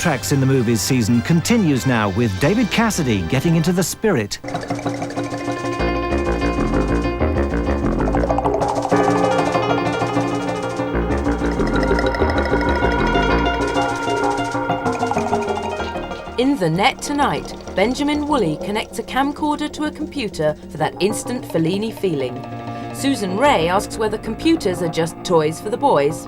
soundtracks in the movies season continues now with David Cassidy getting into the spirit. In The Net tonight, Benjamin Woolley connects a camcorder to a computer for that instant Fellini feeling. Susan Ray asks whether computers are just toys for the boys.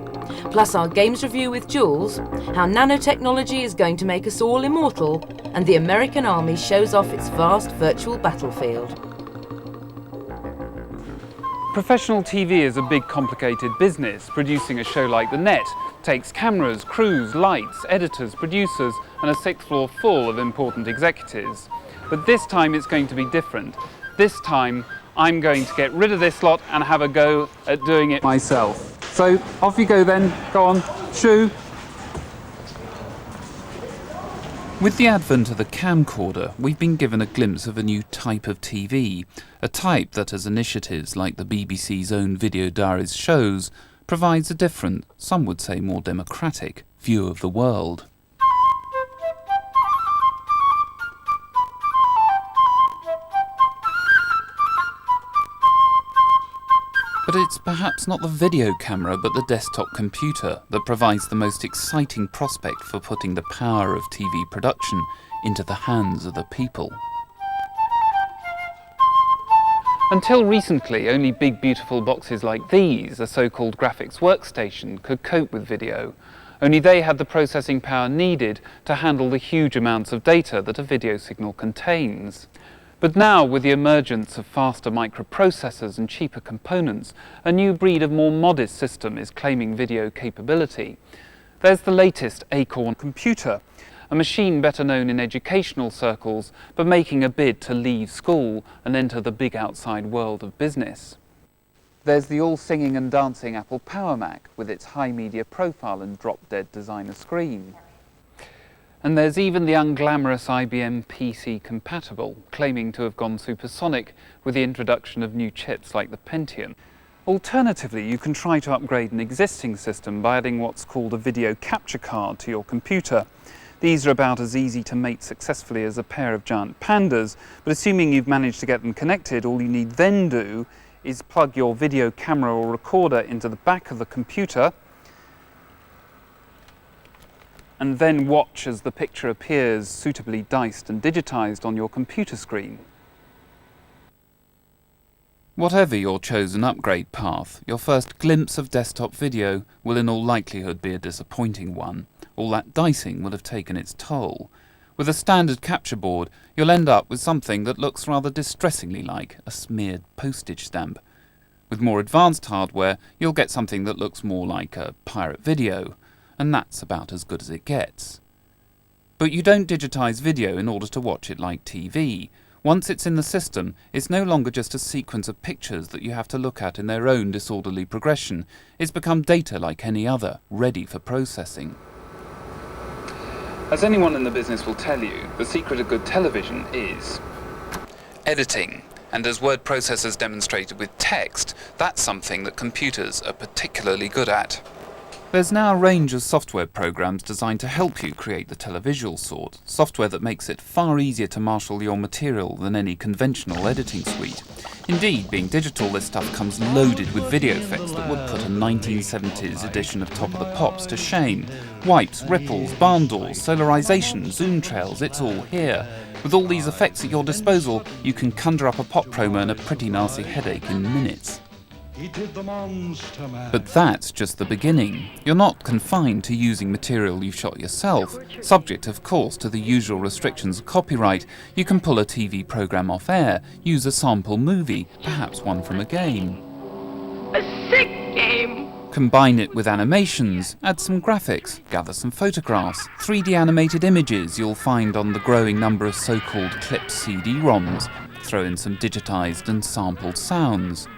Plus our games review with Jules, how nanotechnology is going to make us all immortal, and the American Army shows off its vast virtual battlefield. Professional TV is a big, complicated business. Producing a show like The Net takes cameras, crews, lights, editors, producers, and a sixth floor full of important executives. But this time it's going to be different. This time I'm going to get rid of this lot and have a go at doing it myself. So off you go then, go on, shoo. With the advent of the camcorder, we've been given a glimpse of a new type of TV, a type that, as initiatives like the BBC's own Video Diaries shows, provides a different, some would say more democratic, view of the world. But it's perhaps not the video camera but the desktop computer that provides the most exciting prospect for putting the power of TV production into the hands of the people. Until recently, only big beautiful boxes like these, a so-called graphics workstation, could cope with video. Only they had the processing power needed to handle the huge amounts of data that a video signal contains. But now, with the emergence of faster microprocessors and cheaper components, a new breed of more modest system is claiming video capability. There's the latest Acorn computer, a machine better known in educational circles, but making a bid to leave school and enter the big outside world of business. There's the all-singing and dancing Apple Power Mac, with its high media profile and drop-dead designer screen. And there's even the unglamorous IBM PC Compatible, claiming to have gone supersonic with the introduction of new chips like the Pentium. Alternatively, you can try to upgrade an existing system by adding what's called a video capture card to your computer. These are about as easy to mate successfully as a pair of giant pandas, but assuming you've managed to get them connected, all you need then do is plug your video camera or recorder into the back of the computer, and then watch as the picture appears suitably diced and digitized on your computer screen. Whatever your chosen upgrade path, your first glimpse of desktop video will in all likelihood be a disappointing one. All that dicing will have taken its toll. With a standard capture board, you'll end up with something that looks rather distressingly like a smeared postage stamp. With more advanced hardware, you'll get something that looks more like a pirate video, and that's about as good as it gets. But you don't digitize video in order to watch it like TV. Once it's in the system, it's no longer just a sequence of pictures that you have to look at in their own disorderly progression. It's become data like any other, ready for processing. As anyone in the business will tell you, the secret of good television is editing. And as word processors demonstrated with text, that's something that computers are particularly good at. There's now a range of software programs designed to help you create the televisual sort, software that makes it far easier to marshal your material than any conventional editing suite. Indeed, being digital, this stuff comes loaded with video effects that would put a 1970s edition of Top of the Pops to shame. Wipes, ripples, barn doors, solarization, zoom trails, it's all here. With all these effects at your disposal, you can conjure up a pop promo and a pretty nasty headache in minutes. But that's just the beginning. You're not confined to using material you've shot yourself. Subject, of course, to the usual restrictions of copyright, you can pull a TV program off air, use a sample movie, perhaps one from a game. A sick game! Combine it with animations, add some graphics, gather some photographs, 3D animated images you'll find on the growing number of so-called clipped CD-ROMs, throw in some digitized and sampled sounds.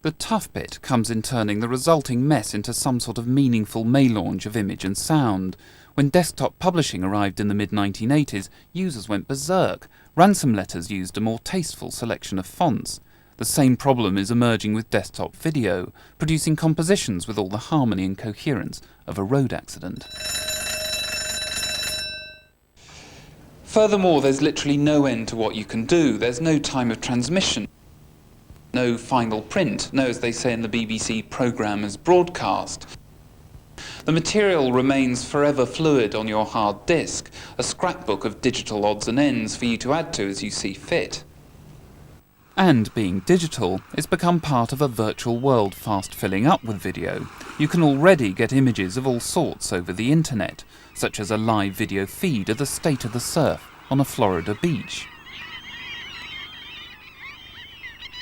The tough bit comes in turning the resulting mess into some sort of meaningful melange of image and sound. When desktop publishing arrived in the mid-1980s, users went berserk. Ransom letters used a more tasteful selection of fonts. The same problem is emerging with desktop video, producing compositions with all the harmony and coherence of a road accident. Furthermore, there's literally no end to what you can do. There's no time of transmission, no final print, no, as they say in the BBC, programme as broadcast. The material remains forever fluid on your hard disk, a scrapbook of digital odds and ends for you to add to as you see fit. And being digital, it's become part of a virtual world fast filling up with video. You can already get images of all sorts over the internet, such as a live video feed of the state of the surf on a Florida beach.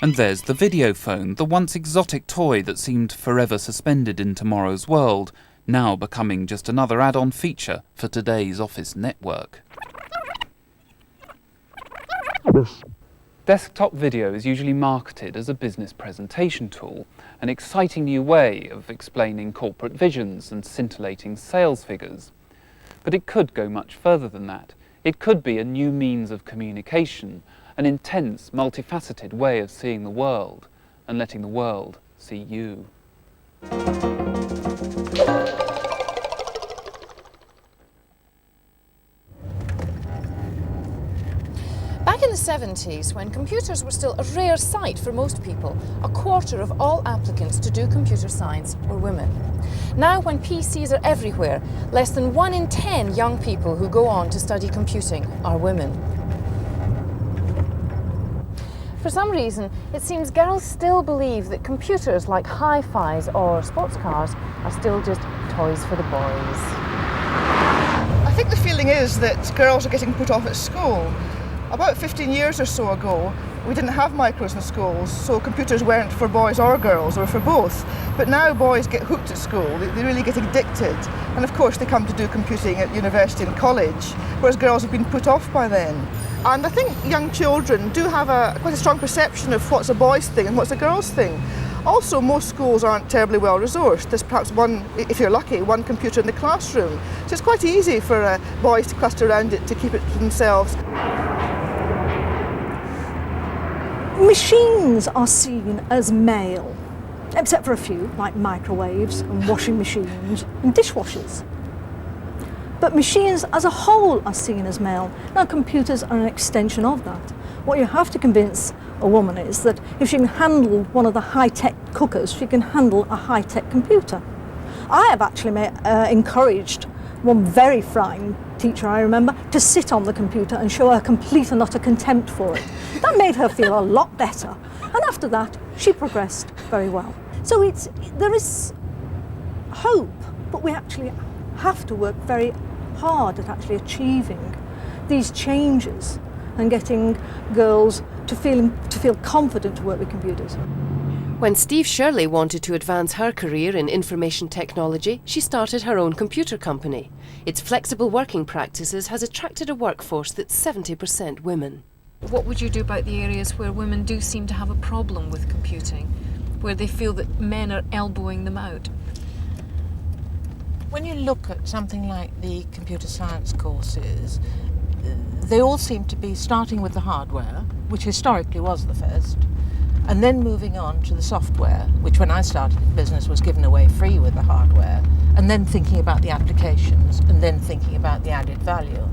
And there's the video phone, the once exotic toy that seemed forever suspended in tomorrow's world, now becoming just another add-on feature for today's office network. Desktop video is usually marketed as a business presentation tool, an exciting new way of explaining corporate visions and scintillating sales figures. But it could go much further than that. It could be a new means of communication, an intense, multifaceted way of seeing the world and letting the world see you. Back in the 70s, when computers were still a rare sight for most people, a quarter of all applicants to do computer science were women. Now, when PCs are everywhere, less than 1 in 10 young people who go on to study computing are women. For some reason, it seems girls still believe that computers like hi-fis or sports cars are still just toys for the boys. I think the feeling is that girls are getting put off at school. About 15 years or so ago, we didn't have micros in schools, so computers weren't for boys or girls, or for both. But now boys get hooked at school, they really get addicted. And of course they come to do computing at university and college, whereas girls have been put off by then. And I think young children do have quite a strong perception of what's a boy's thing and what's a girl's thing. Also, most schools aren't terribly well resourced. There's perhaps one, if you're lucky, one computer in the classroom. So it's quite easy for boys to cluster around it to keep it to themselves. Machines are seen as male, except for a few, like microwaves and washing machines and dishwashers. But machines as a whole are seen as male. Now, computers are an extension of that. What you have to convince a woman is that if she can handle one of the high-tech cookers, she can handle a high-tech computer. I have actually encouraged one very frightened teacher, I remember, to sit on the computer and show her complete and utter contempt for it. That made her feel a lot better. And after that, she progressed very well. So there is hope, but we actually have to work very hard at actually achieving these changes and getting girls to feel confident to work with computers. When Steve Shirley wanted to advance her career in information technology, she started her own computer company. Its flexible working practices has attracted a workforce that's 70% women. What would you do about the areas where women do seem to have a problem with computing, where they feel that men are elbowing them out? When you look at something like the computer science courses, they all seem to be starting with the hardware, which historically was the first, and then moving on to the software, which when I started in business was given away free with the hardware, and then thinking about the applications, and then thinking about the added value.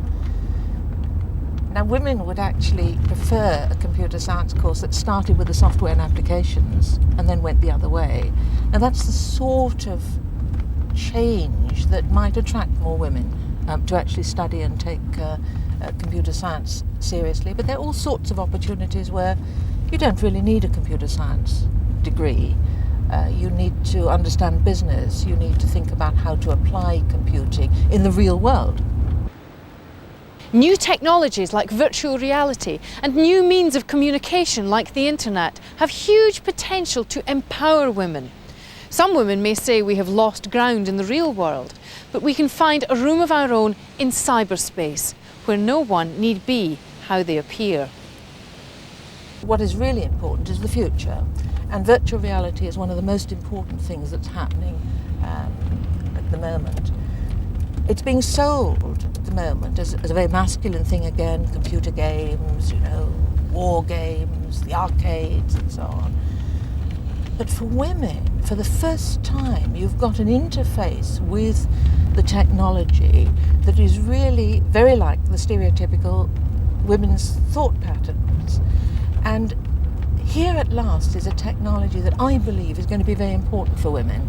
Now, women would actually prefer a computer science course that started with the software and applications and then went the other way. Now, that's the sort of change that might attract more women to actually study and take computer science seriously. But there are all sorts of opportunities where you don't really need a computer science degree. You need to understand business. You need to think about how to apply computing in the real world. New technologies like virtual reality and new means of communication like the internet have huge potential to empower women. Some women may say we have lost ground in the real world, but we can find a room of our own in cyberspace, where no one need be how they appear. What is really important is the future, and virtual reality is one of the most important things that's happening at the moment. It's being sold at the moment as a very masculine thing again, computer games, war games, the arcades and so on. But for women, for the first time, you've got an interface with the technology that is really very like the stereotypical women's thought patterns. And here at last is a technology that I believe is going to be very important for women.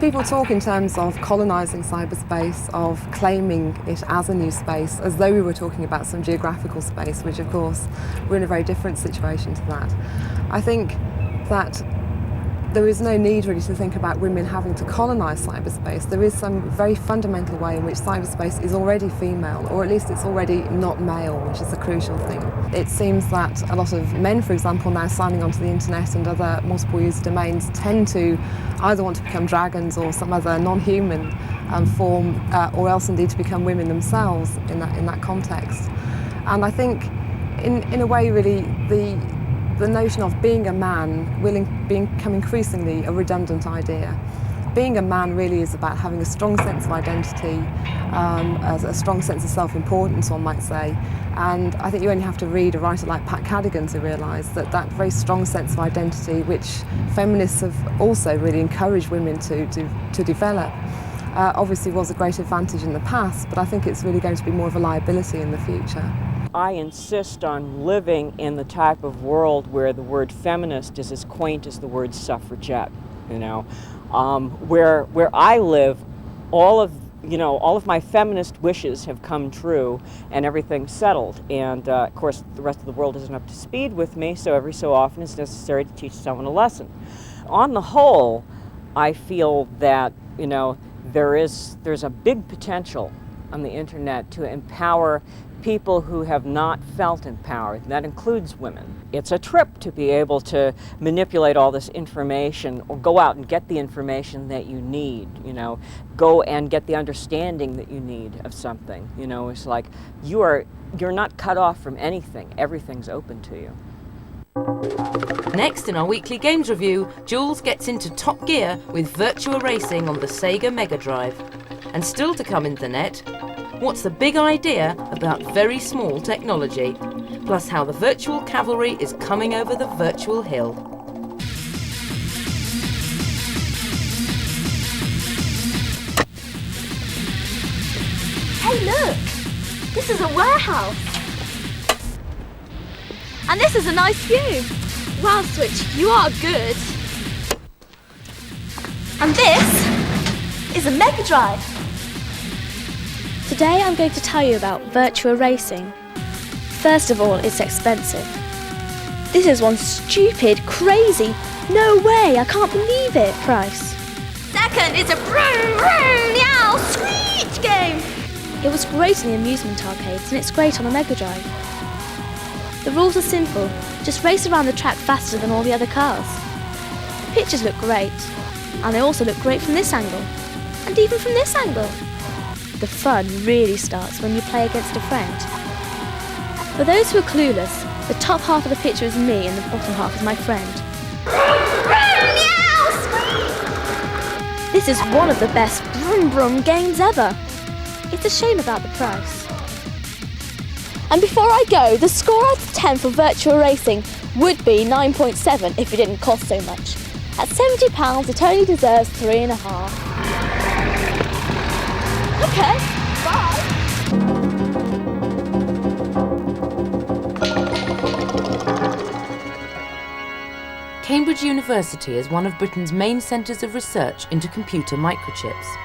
People talk in terms of colonising cyberspace, of claiming it as a new space, as though we were talking about some geographical space, which of course we're in a very different situation to that. I think that there is no need really to think about women having to colonise cyberspace. There is some very fundamental way in which cyberspace is already female, or at least it's already not male, which is the crucial thing. It seems that a lot of men, for example, now signing onto the internet and other multiple use domains tend to either want to become dragons or some other non-human form, or else indeed to become women themselves in that context. And I think in a way really the notion of being a man will become increasingly a redundant idea. Being a man really is about having a strong sense of identity, a strong sense of self-importance, one might say. And I think you only have to read a writer like Pat Cadigan to realise that that very strong sense of identity, which feminists have also really encouraged women to develop, obviously was a great advantage in the past, but I think it's really going to be more of a liability in the future. I insist on living in the type of world where the word feminist is as quaint as the word suffragette, you know. Where I live, all of my feminist wishes have come true and everything's settled. And of course, the rest of the world isn't up to speed with me, so every so often it's necessary to teach someone a lesson. On the whole, I feel that, you know, there's a big potential on the internet to empower people who have not felt empowered, and that includes women. It's a trip to be able to manipulate all this information or go out and get the information that you need, you know, go and get the understanding that you need of something. You know, it's like you're not cut off from anything, everything's open to you. Next in our weekly games review, Jules gets into top gear with Virtua Racing on the Sega Mega Drive. And still to come in the net, what's the big idea about very small technology? Plus how the virtual cavalry is coming over the virtual hill. Hey look! This is a warehouse! And this is a nice view! Wow, Switch, you are good! And this is a Mega Drive! Today I'm going to tell you about Virtua Racing. First of all, it's expensive. This is one stupid, crazy, no way, I can't believe it price. Second, it's a vroom, vroom, meow, sweet game! It was great in the amusement arcades and it's great on a Mega Drive. The rules are simple, just race around the track faster than all the other cars. The pictures look great, and they also look great from this angle, and even from this angle. The fun really starts when you play against a friend. For those who are clueless, the top half of the picture is me and the bottom half is my friend. This is one of the best brum brum games ever. It's a shame about the price. And before I go, the score out of 10 for Virtua Racing would be 9.7 if it didn't cost so much. At £70, it only deserves 3.5. Okay, bye! Cambridge University is one of Britain's main centres of research into computer microchips.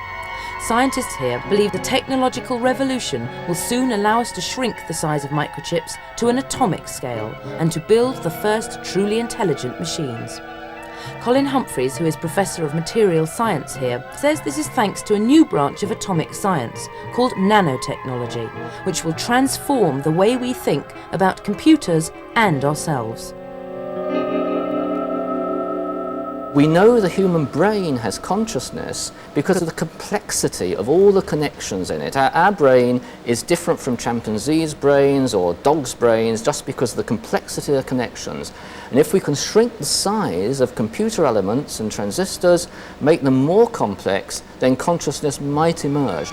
Scientists here believe the technological revolution will soon allow us to shrink the size of microchips to an atomic scale and to build the first truly intelligent machines. Colin Humphreys, who is Professor of Material Science here, says this is thanks to a new branch of atomic science called nanotechnology, which will transform the way we think about computers and ourselves. We know the human brain has consciousness because of the complexity of all the connections in it. Our brain is different from chimpanzees' brains or dogs' brains just because of the complexity of the connections. And if we can shrink the size of computer elements and transistors, make them more complex, then consciousness might emerge.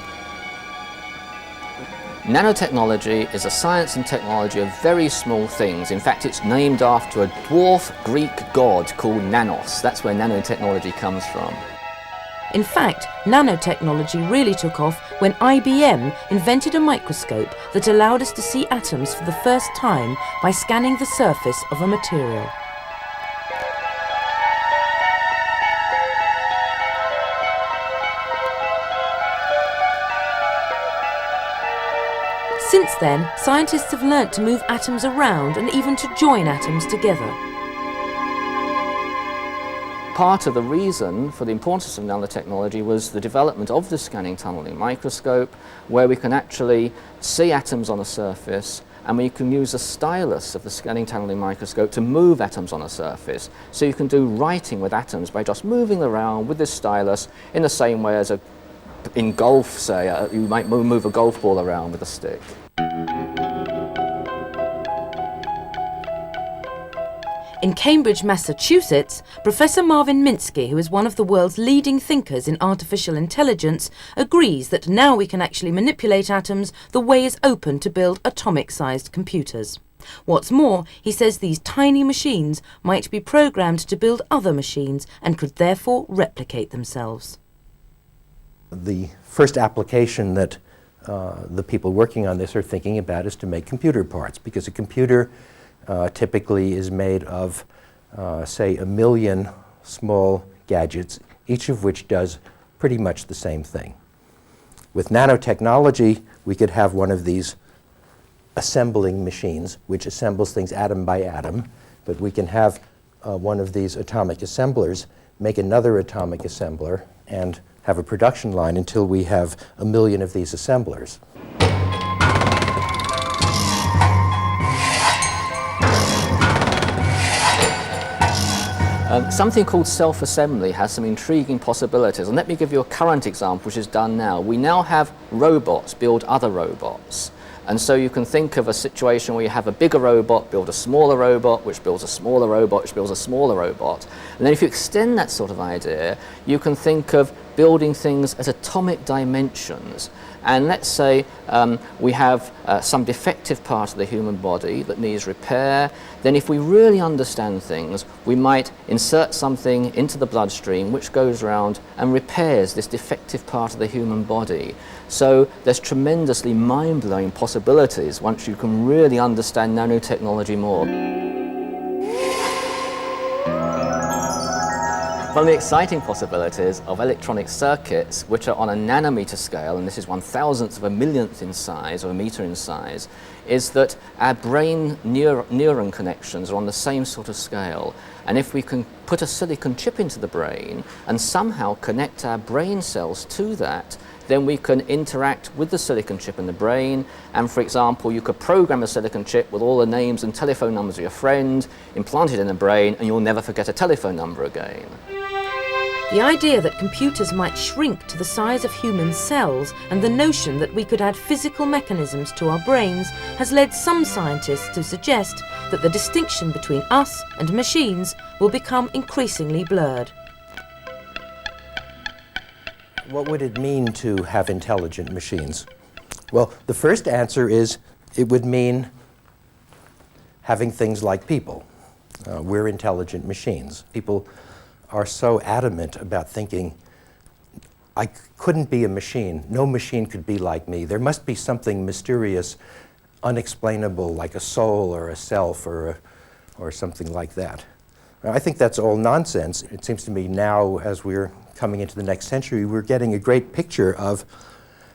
Nanotechnology is a science and technology of very small things. In fact, it's named after a dwarf Greek god called Nanos. That's where nanotechnology comes from. In fact, nanotechnology really took off when IBM invented a microscope that allowed us to see atoms for the first time by scanning the surface of a material. Since then, scientists have learnt to move atoms around and even to join atoms together. Part of the reason for the importance of nanotechnology was the development of the scanning tunneling microscope, where we can actually see atoms on a surface, and we can use a stylus of the scanning tunneling microscope to move atoms on a surface. So you can do writing with atoms by just moving them around with this stylus in the same way as in golf, say, you might move a golf ball around with a stick. In Cambridge, Massachusetts, Professor Marvin Minsky, who is one of the world's leading thinkers in artificial intelligence, agrees that now we can actually manipulate atoms, the way is open to build atomic-sized computers. What's more, he says these tiny machines might be programmed to build other machines and could therefore replicate themselves. The first application that the people working on this are thinking about is to make computer parts, because a computer typically is made of, say, 1 million small gadgets, each of which does pretty much the same thing. With nanotechnology, we could have one of these assembling machines, which assembles things atom by atom, but we can have one of these atomic assemblers make another atomic assembler and have a production line until we have 1 million of these assemblers. Something called self-assembly has some intriguing possibilities, and let me give you a current example which is done now. We now have robots build other robots, and so you can think of a situation where you have a bigger robot build a smaller robot, which builds a smaller robot, which builds a smaller robot. And then if you extend that sort of idea, you can think of building things at atomic dimensions. And let's say we have some defective part of the human body that needs repair. Then if we really understand things, we might insert something into the bloodstream which goes around and repairs this defective part of the human body. So there's tremendously mind-blowing possibilities once you can really understand nanotechnology more. One of the exciting possibilities of electronic circuits, which are on a nanometer scale, and this is 1,000th of a millionth in size, or a meter in size, is that our brain neuron connections are on the same sort of scale. And if we can put a silicon chip into the brain and somehow connect our brain cells to that, then we can interact with the silicon chip in the brain. And for example, you could program a silicon chip with all the names and telephone numbers of your friend, implant it in the brain, and you'll never forget a telephone number again. The idea that computers might shrink to the size of human cells and the notion that we could add physical mechanisms to our brains has led some scientists to suggest that the distinction between us and machines will become increasingly blurred. What would it mean to have intelligent machines? Well, the first answer is it would mean having things like people. We're intelligent machines. People are so adamant about thinking, I couldn't be a machine. No machine could be like me. There must be something mysterious, unexplainable, like a soul or a self or something like that. I think that's all nonsense. It seems to me now, as we're coming into the next century, we're getting a great picture of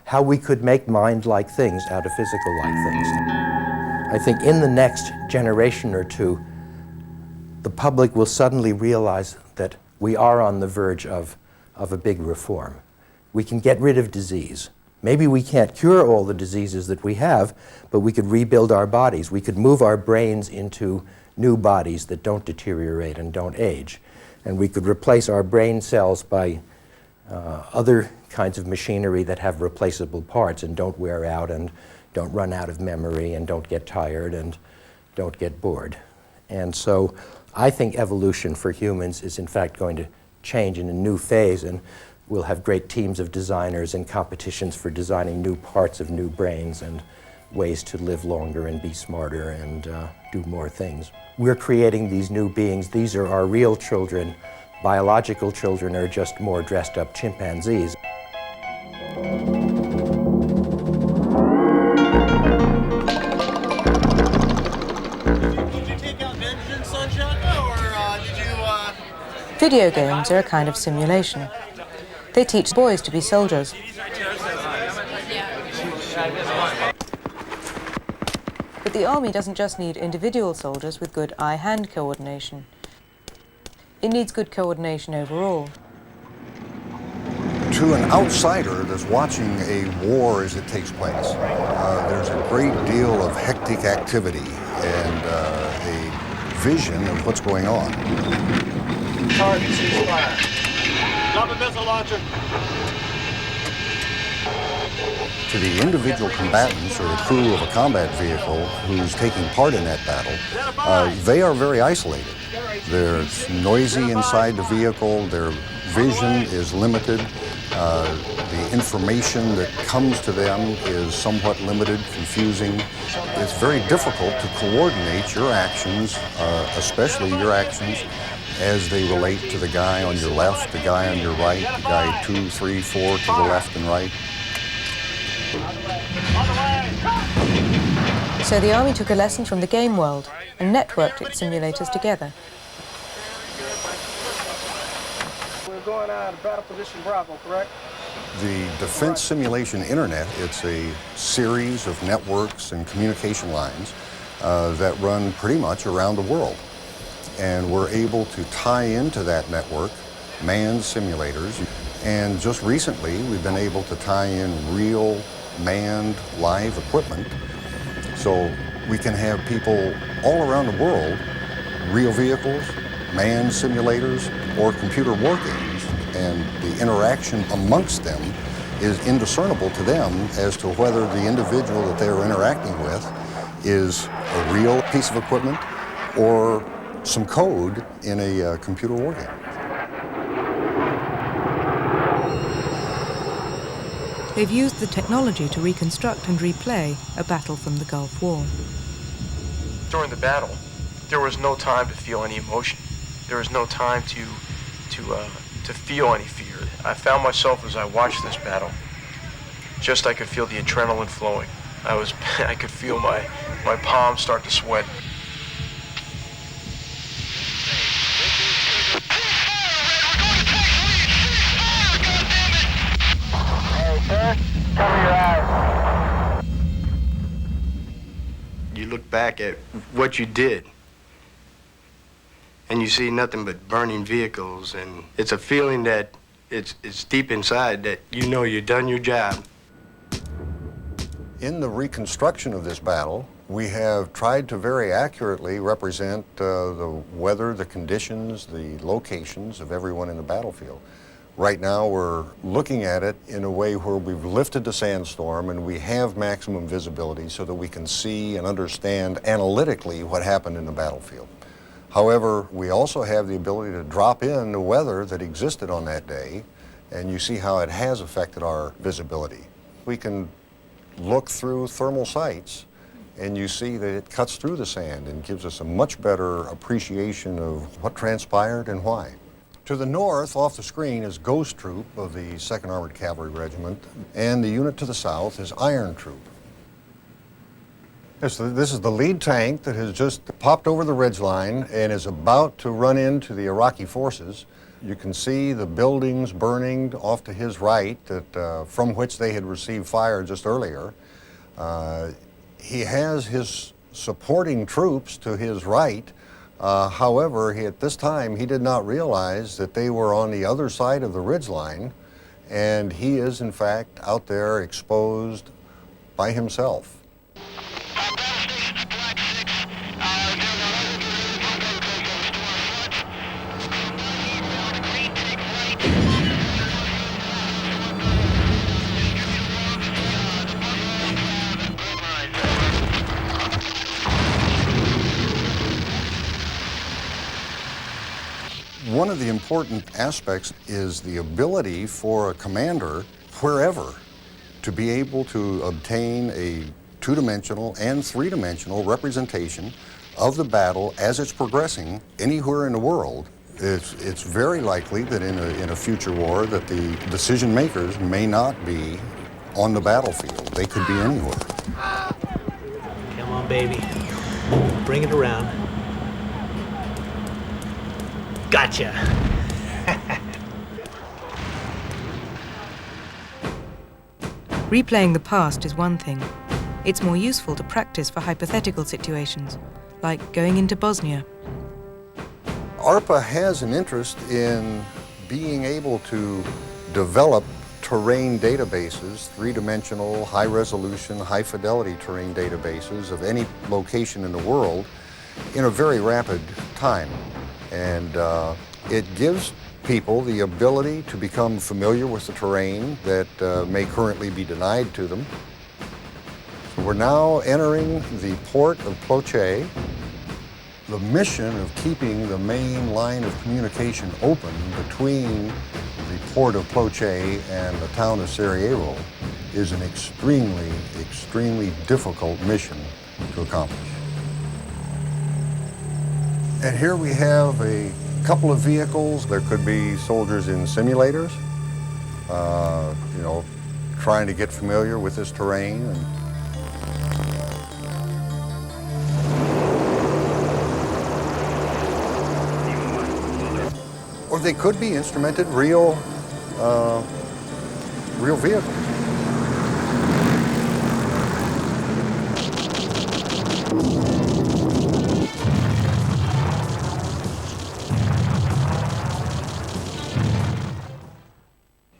how we could make mind-like things out of physical-like things. I think in the next generation or two, the public will suddenly realize that we are on the verge of a big reform. We can get rid of disease. Maybe we can't cure all the diseases that we have, but we could rebuild our bodies. We could move our brains into new bodies that don't deteriorate and don't age. And we could replace our brain cells by other kinds of machinery that have replaceable parts and don't wear out and don't run out of memory and don't get tired and don't get bored. And so I think evolution for humans is in fact going to change in a new phase, and we'll have great teams of designers and competitions for designing new parts of new brains and ways to live longer and be smarter and do more things. We're creating these new beings. These are our real children. Biological children are just more dressed up chimpanzees. Video games are a kind of simulation. They teach boys to be soldiers. But the army doesn't just need individual soldiers with good eye-hand coordination. It needs good coordination overall. To an outsider that's watching a war as it takes place, there's a great deal of hectic activity and a vision of what's going on. Target ceasefire. Drop a missile launcher. To the individual combatants or the crew of a combat vehicle who's taking part in that battle, they are very isolated. They're noisy inside the vehicle, their vision is limited, the information that comes to them is somewhat limited, confusing. It's very difficult to coordinate your actions, especially your actions, as they relate to the guy on your left, the guy on your right, the guy 2, 3, 4 to the left and right. So the Army took a lesson from the game world and networked its simulators together. We're going out of battle position Bravo, correct? The Defense Simulation Internet, it's a series of networks and communication lines that run pretty much around the world. And we're able to tie into that network manned simulators. And just recently, we've been able to tie in real manned live equipment. So we can have people all around the world, real vehicles, manned simulators, or computer war games. And the interaction amongst them is indiscernible to them as to whether the individual that they're interacting with is a real piece of equipment or some code in a computer war game. They've used the technology to reconstruct and replay a battle from the Gulf War. During the battle, there was no time to feel any emotion. There was no time to feel any fear. I found myself as I watched this battle, I could feel the adrenaline flowing. I could feel my palms start to sweat. You look back at what you did, and you see nothing but burning vehicles, and it's a feeling that it's deep inside that you know you've done your job. In the reconstruction of this battle, we have tried to very accurately represent the weather, the conditions, the locations of everyone in the battlefield. Right now, we're looking at it in a way where we've lifted the sandstorm and we have maximum visibility so that we can see and understand analytically what happened in the battlefield. However, we also have the ability to drop in the weather that existed on that day, and you see how it has affected our visibility. We can look through thermal sights, and you see that it cuts through the sand and gives us a much better appreciation of what transpired and why. To the north, off the screen, is Ghost Troop of the 2nd Armored Cavalry Regiment, and the unit to the south is Iron Troop. This is the lead tank that has just popped over the ridgeline and is about to run into the Iraqi forces. You can see the buildings burning off to his right from which they had received fire just earlier. He has his supporting troops to his right. However, at this time, he did not realize that they were on the other side of the ridgeline, and he is, in fact, out there exposed by himself. One of the important aspects is the ability for a commander, wherever, to be able to obtain a two-dimensional and three-dimensional representation of the battle as it's progressing anywhere in the world It's very likely that in a future war that the decision makers may not be on the battlefield. They could be anywhere. Come on, baby. Bring it around. Gotcha. Replaying the past is one thing. It's more useful to practice for hypothetical situations, like going into Bosnia. ARPA has an interest in being able to develop terrain databases, three-dimensional, high-resolution, high-fidelity terrain databases of any location in the world in a very rapid time. And it gives people the ability to become familiar with the terrain that may currently be denied to them. So we're now entering the port of Ploče. The mission of keeping the main line of communication open between the port of Ploče and the town of Sarajevo is an extremely, extremely difficult mission to accomplish. And here we have a couple of vehicles. There could be soldiers in simulators, you know, trying to get familiar with this terrain. Or they could be instrumented real vehicles.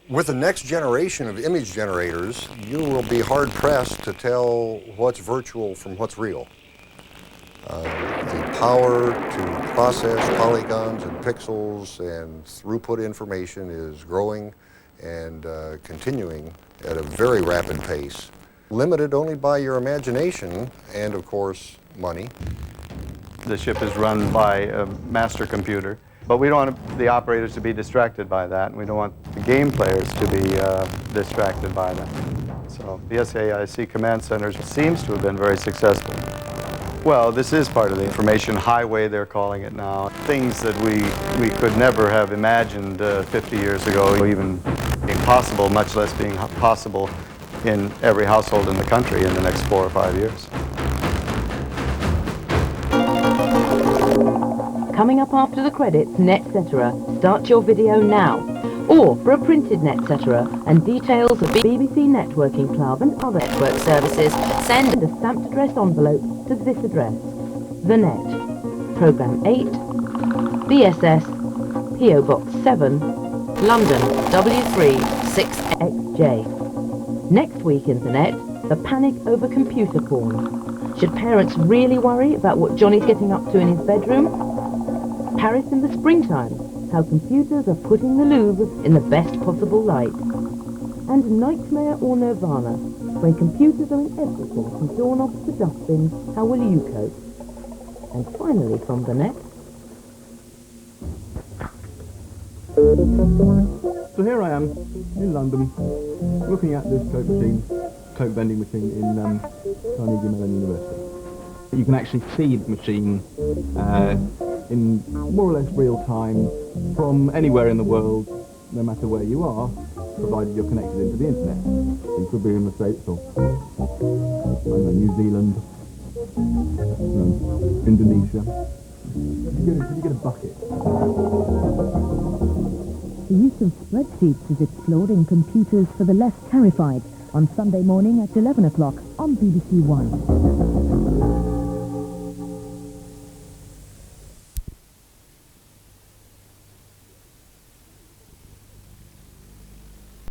With the next generation of image generators, you will be hard-pressed to tell what's virtual from what's real. The power to process polygons and pixels and throughput information is growing and continuing at a very rapid pace, limited only by your imagination and, of course, money. The ship is run by a master computer, but we don't want the operators to be distracted by that, and we don't want the game players to be distracted by that. So the SAIC Command Center seems to have been very successful. Well, this is part of the information highway, they're calling it now. Things that we could never have imagined 50 years ago, even being possible, much less being possible in every household in the country in the next 4 or 5 years. Coming up after the credits, NetCetera. Start your video now. Or for a printed NetCetera and details of BBC Networking Club and other network services, send a stamped address envelope to this address. The Net, Programme 8, BSS, PO Box 7, London W3 6XJ. Next week in the Net, the panic over computer porn. Should parents really worry about what Johnny's getting up to in his bedroom? Paris in the springtime, how computers are putting the Louvre in the best possible light. And Nightmare or Nirvana, when computers are in everything from doorknobs to dustbins, how will you cope? And finally from the Net. So here I am in London, looking at this Coke vending machine in Carnegie Mellon University. You can actually see the machine in more or less real time from anywhere in the world, no matter where you are, provided you're connected into the internet. You could be in the States or I don't know, New Zealand, Indonesia. Did you get a bucket? The use of spreadsheets is exploding computers for the less terrified on Sunday morning at 11 o'clock on BBC1.